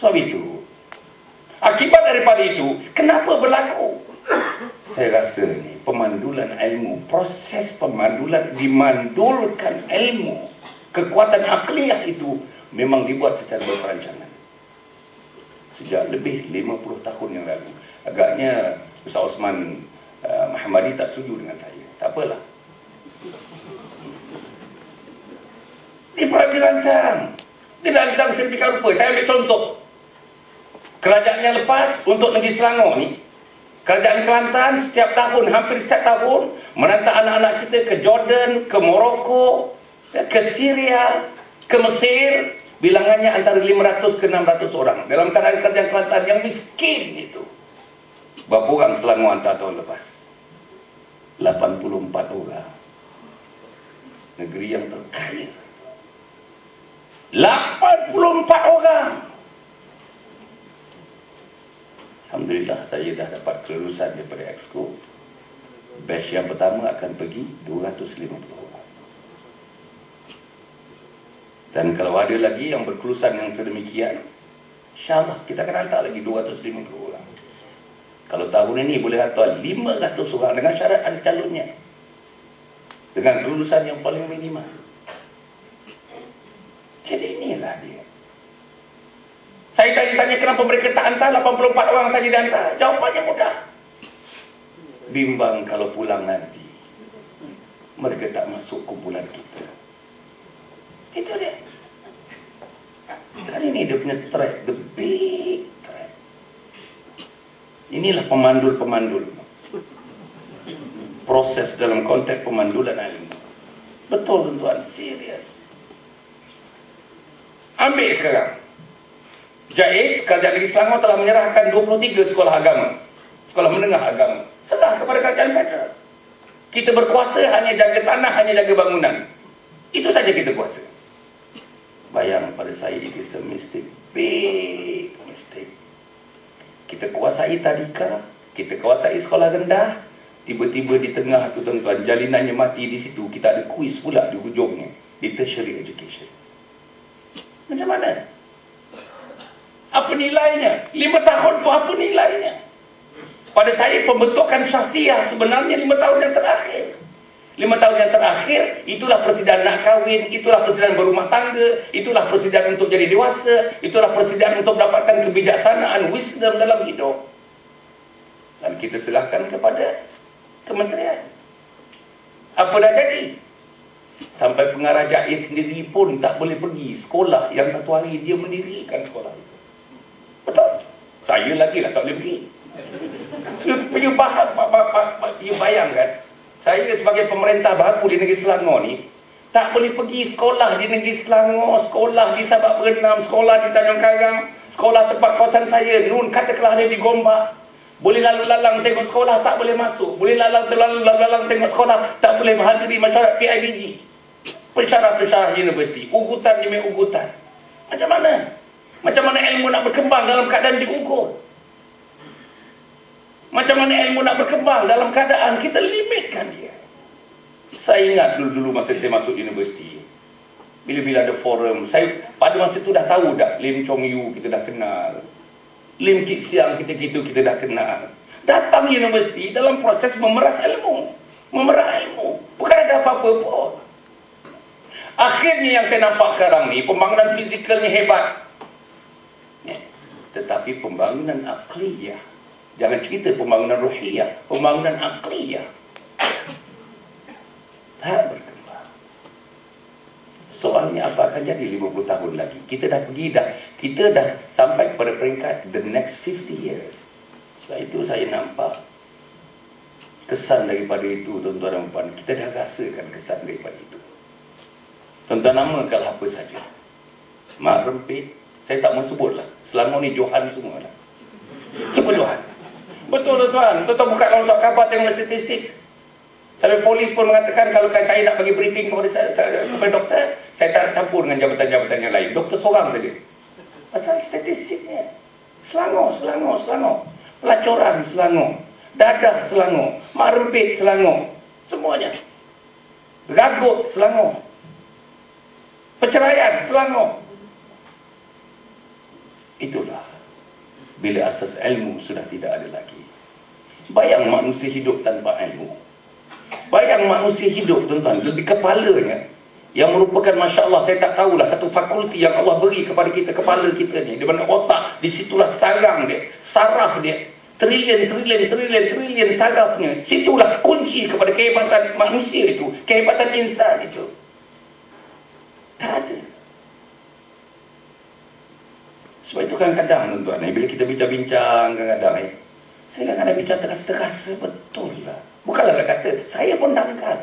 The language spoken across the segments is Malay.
Sebab itu, akibat daripada itu, kenapa berlaku? Saya rasa ni pemandulan ilmu, proses pemandulan, dimandulkan ilmu, kekuatan akliyah itu memang dibuat secara berperancangan. Sejak lebih 50 tahun yang lalu. Agaknya Ustaz Osman Muhammadi tak setuju dengan saya. Tak apalah. Dirancang. Dirancang sedemikian rupa. Saya ambil contoh. Kerajaan yang lepas untuk negeri Selangor ni, Kerajaan Kelantan setiap tahun, hampir setiap tahun, menhantar anak-anak kita ke Jordan, ke Morocco, ke Syria, ke Mesir. Bilangannya antara 500 ke 600 orang. Dalam keadaan Kerajaan Kelantan yang miskin itu. Berapa orang Selangor hantar tahun lepas? 84 orang. Negeri yang terkaya. 84 orang. Alhamdulillah saya dah dapat kelulusan daripada Exco. Batch yang pertama akan pergi 250 orang. Dan kalau ada lagi yang berkelulusan yang sedemikian, insyaAllah kita akan hantar lagi 250 orang. Kalau tahun ini boleh hantar 500 orang dengan syarat ada calonnya, dengan kelulusan yang paling minimal. Jadi inilah dia. Saya tanya kenapa mereka tak hantar 84 orang saja dihantar. Jawapannya mudah. Bimbang kalau pulang nanti mereka tak masuk kumpulan kita. Itu dia. Kan ini dia punya track, the big track. Inilah pemandul-pemandul. Proses dalam konteks pemandulan ilmu. Betul tuan, serius. Ambil sekarang. JAIS, Kerajaan Negeri Selangor telah menyerahkan 23 sekolah agama, sekolah menengah agama, serah kepada Kerajaan Federal. Kita berkuasa hanya jaga tanah, hanya jaga bangunan. Itu saja kita kuasa. Bayang pada saya, it is a mistake, big mistake. Kita kuasai tadika, kita kuasai sekolah rendah, tiba-tiba di tengah tu tuan-tuan, jalinannya mati di situ, kita ada kuis pula di hujungnya, di tertiary education. Macam mana? Apa nilainya? 5 tahun tu apa nilainya? Pada saya pembentukan syahsiah sebenarnya 5 tahun yang terakhir. 5 tahun yang terakhir, itulah persediaan nak kahwin, itulah persediaan berumah tangga, itulah persediaan untuk jadi dewasa, itulah persediaan untuk mendapatkan kebijaksanaan, wisdom dalam hidup. Dan kita serahkan kepada kementerian. Apa dah jadi? Sampai pengarah JAIS sendiri pun tak boleh pergi sekolah yang satu hari dia mendirikan sekolah itu. Betul? Saya lagi lah tak boleh pergi. You bayangkan, saya sebagai pemerintah baru di negeri Selangor ni, tak boleh pergi sekolah di negeri Selangor, sekolah di Sabak Berenam, sekolah di Tanjung Karang, sekolah tempat kawasan saya, Nun katakanlah ada di Gombak. Boleh lalu-lalang tengok sekolah, tak boleh masuk. Boleh lalu-lalang tengok sekolah, tak boleh menghadiri masyarakat PIBG. Pensyarah-pensyarah universiti, ugutan demi ugutan. Macam mana? Macam mana ilmu nak berkembang dalam keadaan diukur? Macam mana ilmu nak berkembang dalam keadaan kita limitkan dia? Saya ingat dulu masa saya masuk universiti, bila-bila ada forum, saya pada masa itu dah tahu dah, Lim Chong Yu kita dah kenal, Lim Kit Siang kita dah kenal. Datang universiti dalam proses memeras ilmu, memerah ilmu, bukan ada apa-apa pun. Akhirnya yang saya nampak sekarang ni, pembangunan fizikalnya hebat, tetapi pembangunan akliyah, jangan cerita pembangunan ruhiyah, pembangunan akliyah tak berkembang. Soalnya apa akan jadi 50 tahun lagi? Kita dah pergi dah, kita dah sampai kepada peringkat the next 50 years. Sebab itu saya nampak kesan daripada itu, tuan-tuan dan puan. Kita dah rasakan kesan daripada itu. Tuan-tuan namakan apa saja, Mak Rempit, saya tak mau sebut lah. Selangor ni Johan semua lah. Cuba Johan. Betul tuan-tuan. Tuan-tuan buka dalam surat khabar tengok statistik. Sampai polis pun mengatakan kalau saya nak bagi briefing kepada doktor, saya tak campur dengan jabatan-jabatan yang lain. Doktor seorang saja. Pasal statistiknya. Selangor. Pelacuran Selangor. Dadah Selangor. Mak Rempit Selangor. Semuanya. Ragut Selangor. Perceraian Selangor. Itulah bila asas ilmu sudah tidak ada lagi. Bayang manusia hidup tanpa ilmu. Bayang manusia hidup, tuan-tuan, di kepalanya, yang merupakan, Masya Allah, saya tak tahulah, satu fakulti yang Allah beri kepada kita, kepala kita ni, di mana otak, disitulah sarang dia, saraf dia, trilion sarafnya. Situlah kunci kepada kehebatan manusia itu, kehebatan insan itu. Tak ada. Sebab itu kadang-kadang, tuan-tuan, bila kita bincang-bincang, kadang-kadang, saya kadang-kadang bincang terasa-terasa, betul lah. Bukanlah nak kata, saya pun dangkal.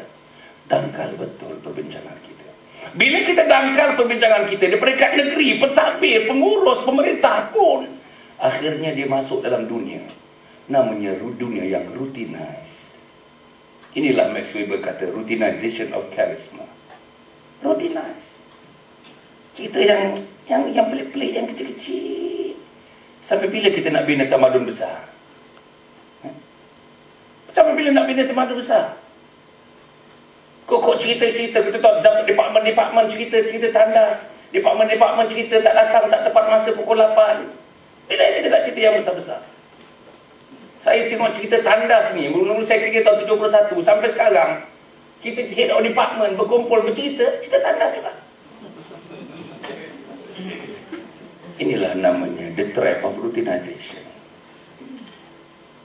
Dangkal betul perbincangan kita. Bila kita dangkal perbincangan kita, di peringkat negeri, pentadbir, pengurus, pemerintah pun, akhirnya dia masuk dalam dunia. Namanya dunia yang routinized. Inilah Max Weber kata, routinization of charisma. Routinized. Cerita yang pelik-pelik, yang kecil-kecil. Sampai bila kita nak bina tamadun besar? Sampai bila nak bina tamadun besar? Kok cerita-cerita, kita tahu departmen-departmen cerita tandas. Departmen-departmen cerita tak datang, tak tepat masa pukul 8. Bila kita nak cerita yang besar-besar? Saya tengok cerita tandas ni, mula-mula saya kerja tahun 71, sampai sekarang, kita head of department berkumpul bercerita, cerita tandas juga. Inilah namanya the trap of routinization.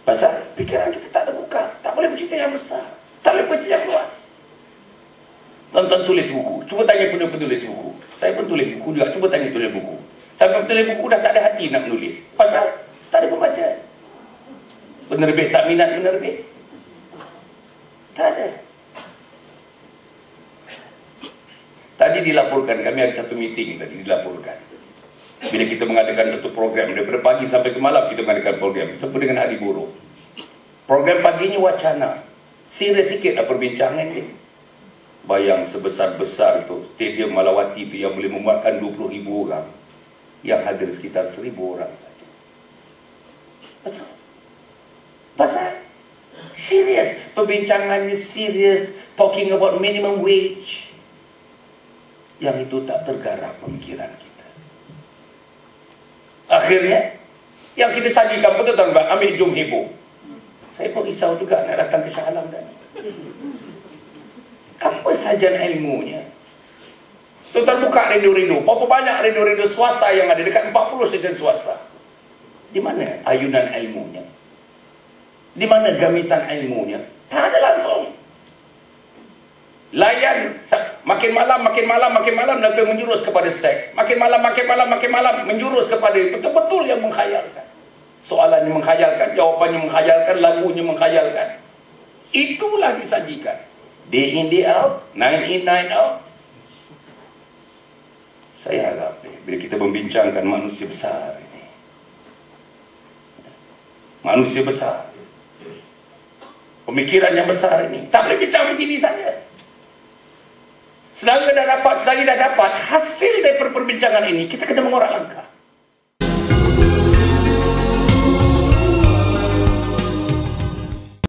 Pasal fikiran kita tak terbuka, tak boleh bercerita yang besar, tak boleh bercerita yang luas. Tonton tulis buku, cuba tanya penulis buku. Saya pun tulis buku juga, cuba tanya tulis buku. Sampai penulis buku dah tak ada hati nak menulis. Pasal tak ada pembaca. Penerbit tak minat menerbit. Tak ada. Tadi dilaporkan, kami ada satu meeting tadi dilaporkan. Bila kita mengadakan satu program, daripada pagi sampai ke malam kita mengadakan program, seperti dengan hari buruh. Program paginya wacana. Serius sikit lah perbincangan ni. Bayang sebesar-besar itu, stadium Malawati itu yang boleh memuatkan 20,000 orang. Yang hadir sekitar 1,000 orang saja. Betul. Pasal serius. Perbincangannya serius. Talking about minimum wage. Yang itu tak tergarap pemikiran kita. Akhirnya, yang kita sajikan pun tuan-tuan, ambil jom heboh. Saya pun risau juga nak datang ke Shah Alam dan apa sajian ilmunya? Tuan-tuan buka radio-radio. Berapa banyak radio-radio swasta yang ada? Dekat 40 stesen swasta. Di mana ayunan ilmunya? Di mana gamitan ilmunya? Tak ada langsung. Layan makin malam dan menjurus kepada seks. Makin malam menjurus kepada betul-betul yang menghayalkan. Soalannya menghayalkan, jawapannya menghayalkan, lagunya menghayalkan. Itulah disajikan. Day in, day out, night in, night out. Saya harap bila kita membincangkan manusia besar ini, manusia besar, pemikiran yang besar ini, tak boleh bincang begini saja. Selagi dah dapat hasil dari perbincangan ini, kita kena mengorak langkah.